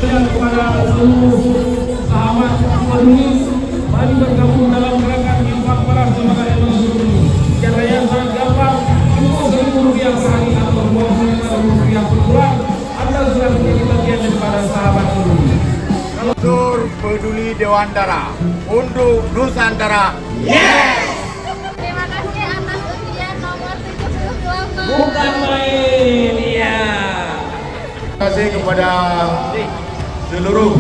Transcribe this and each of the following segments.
sekalian, kepada seluruh sahabat peduli, mari bergabung dalam gerakan infak para semangat El Mansur ini. Cara yang sangat gampang, cukup Rp1.000 sehari atau Rp25 per bulan. Anda sudah menjadi bagian daripada sahabat peduli. Mansur Peduli Dewantara untuk Nusantara. Yes! Terima kasih atas undian nomor 78. Bukan main, ya. Terima kasih kepada seluruh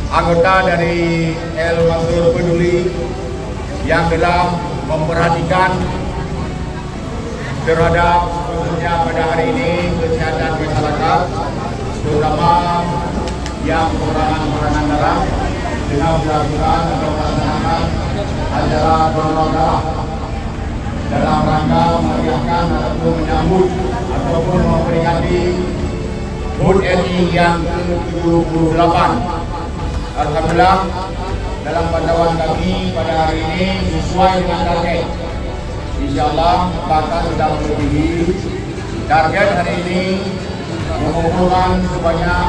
anggota dari El Mansur Peduli yang telah memperhatikan terhadap khususnya pada hari ini kesehatan masyarakat, terutama yang kekurangan darah, dengan melakukan atau melaksanakan acara donor darah dalam rangka merayakan ataupun menyambut ataupun memperingati HUT RI yang ke-78. Alhamdulillah, dalam pantauan kami pada hari ini sesuai dengan target. Insyaallah bahkan sudah melebihi target hari ini, mengumpulkan sebanyak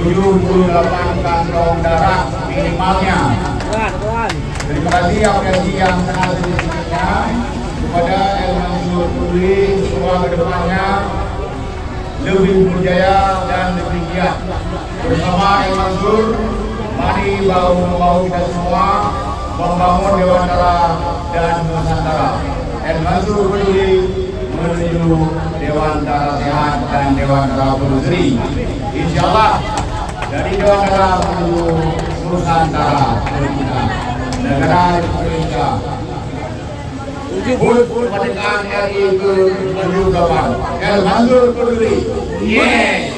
78 kantong darah minimalnya. Terima kasih apresiasi yang sangat tingginya kepada El Mansur Peduli, semua kedepannya lebih berjaya dan lebih giat. Bersama El Mansur, mari bahu-membahu kita semua membangun Dewantara dan Nusantara. El Mansur Peduli menuju Dewantara sehat dan Dewantara berseri. Insyaallah dari Dewantara menuju Nusantara kita, negara Indonesia. HUT kemerdekaan RI ke-78. El Mansur Peduli. Yes.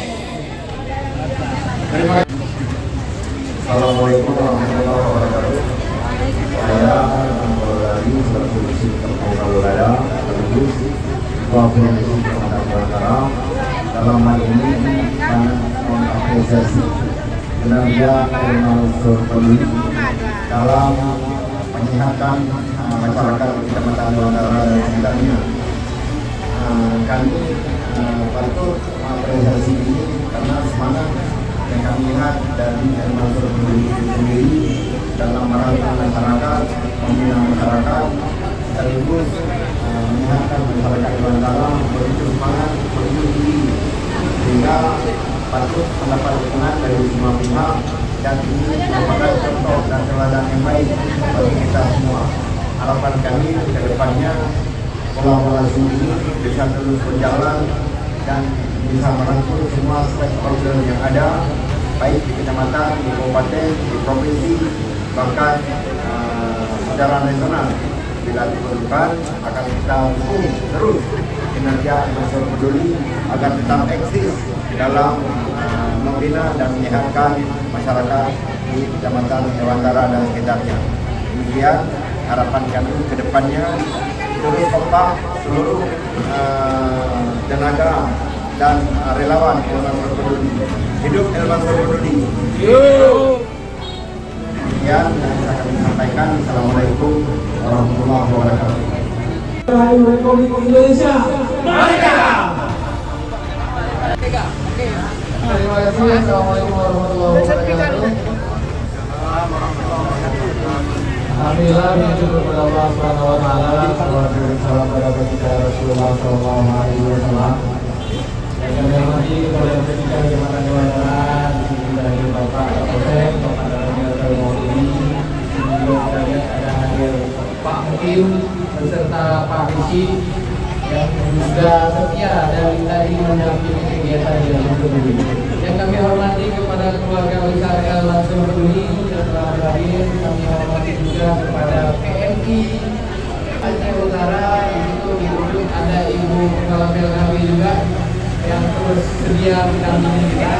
Terima kasih. Assalamualaikum warahmatullahi wabarakatuh. Saya dari Polisi Kabupaten Wilayah sekaligus Ketua Provinsi Dewantara. Dalam hal ini sangat mengapresiasi kinerja El Mansur Peduli dalam menyehatkan masyarakat Kecamatan Dewantara dan sekitarnya. Kami patut mengapresiasi ini karena semangat yang kami lihat dari El Mansur Peduli sendiri dalam merangkul masyarakat, membina masyarakat, sekaligus menyehatkan masyarakat Dewantara begitu semangat, begitu tinggi, sehingga patut mendapat dukungan dari semua pihak dan ini merupakan contoh dan teladan yang baik bagi kita semua. Harapan kami ke depannya kolaborasi ini bisa terus berjalan dan bisa merangkul semua stakeholder yang ada, baik di kecamatan, di kabupaten, di provinsi, bahkan secara nasional. Bila diperlukan akan kita dukung terus kinerja El Mansur Peduli agar tetap eksis dalam membina dan menyehatkan masyarakat di Kecamatan Dewantara dan sekitarnya. Demikian harapan kami ke depannya, terus kompak seluruh tenaga dan relawan El Mansur Peduli. Hidup El Mansur Peduli. Demikian yang bisa kami sampaikan. Assalamualaikum warahmatullahi wabarakatuh. Republik Indonesia Merdeka. Terima kasih. Assalamualaikum warahmatullahi wabarakatuh. Alhamdulillah, puji kepada Allah Subhanahu wa taala, salam pada baginda Rasulullah sallallahu alaihi wasallam. Yang kami hormati kepada Ketua Kecamatan Dewantara, dari Bapak Kapolsek, Bapak Dalamnya Maulidi, juga kita lihat ada hadir Pak Mukim beserta Pak Risi yang juga setia dari tadi mendampingi kegiatan yang Peduli. Yang kami hormati kepada keluarga besar El Mansur Peduli yang telah hadir, kami hormati juga kepada PMI Aceh Utara, itu di ujung ada Ibu Kepala PLKW juga yang terus sedia mendampingi kita.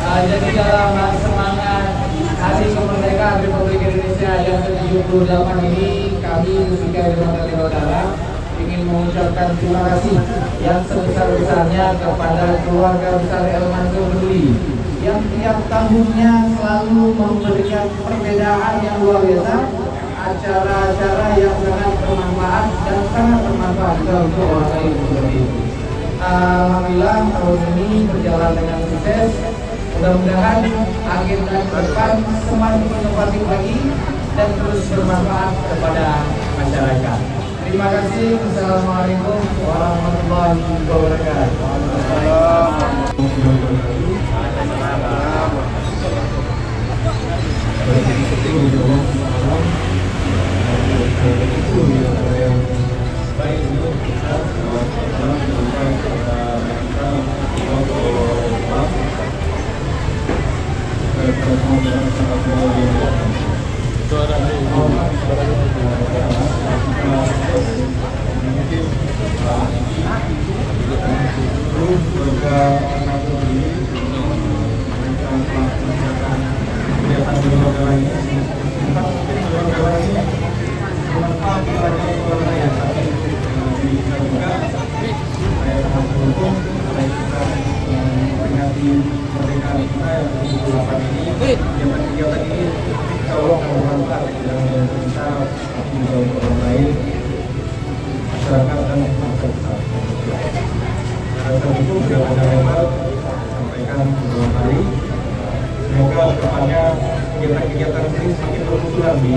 Jadi dalam semangat Hari Kemerdekaan Republik Indonesia yang ke-78 ini, kami Musika Kecamatan Dewantara ingin mengucapkan terima kasih yang sebesar-besarnya kepada keluarga besar El Mansur Peduli yang tiap tahunnya selalu memberikan perbedaan yang luar biasa, acara-acara yang sangat bermanfaat dan sangat bermanfaat untuk orang lain seperti itu. Alhamdulillah tahun ini berjalan dengan sukses. Mudah-mudahan agenda ke depan semakin inovatif lagi dan terus bermanfaat kepada masyarakat. Terima kasih. Assalamualaikum warahmatullahi wabarakatuh. Semoga kedepannya kegiatan-kegiatan ini semakin bermunculan di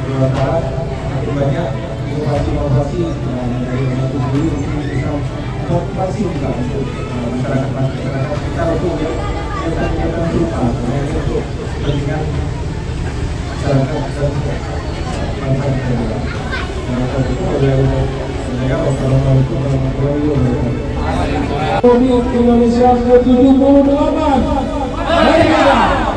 Jawa Barat, semakin banyak inovasi-inovasi yang dari itu sendiri mungkin bisa motivasi juga untuk masyarakat kita untuk kegiatan-kegiatan serupa, untuk kepentingan masyarakat dan bangsa kita juga. Wassalamualaikum warahmatullahi wabarakatuh. Indonesia ke-78. Merdeka!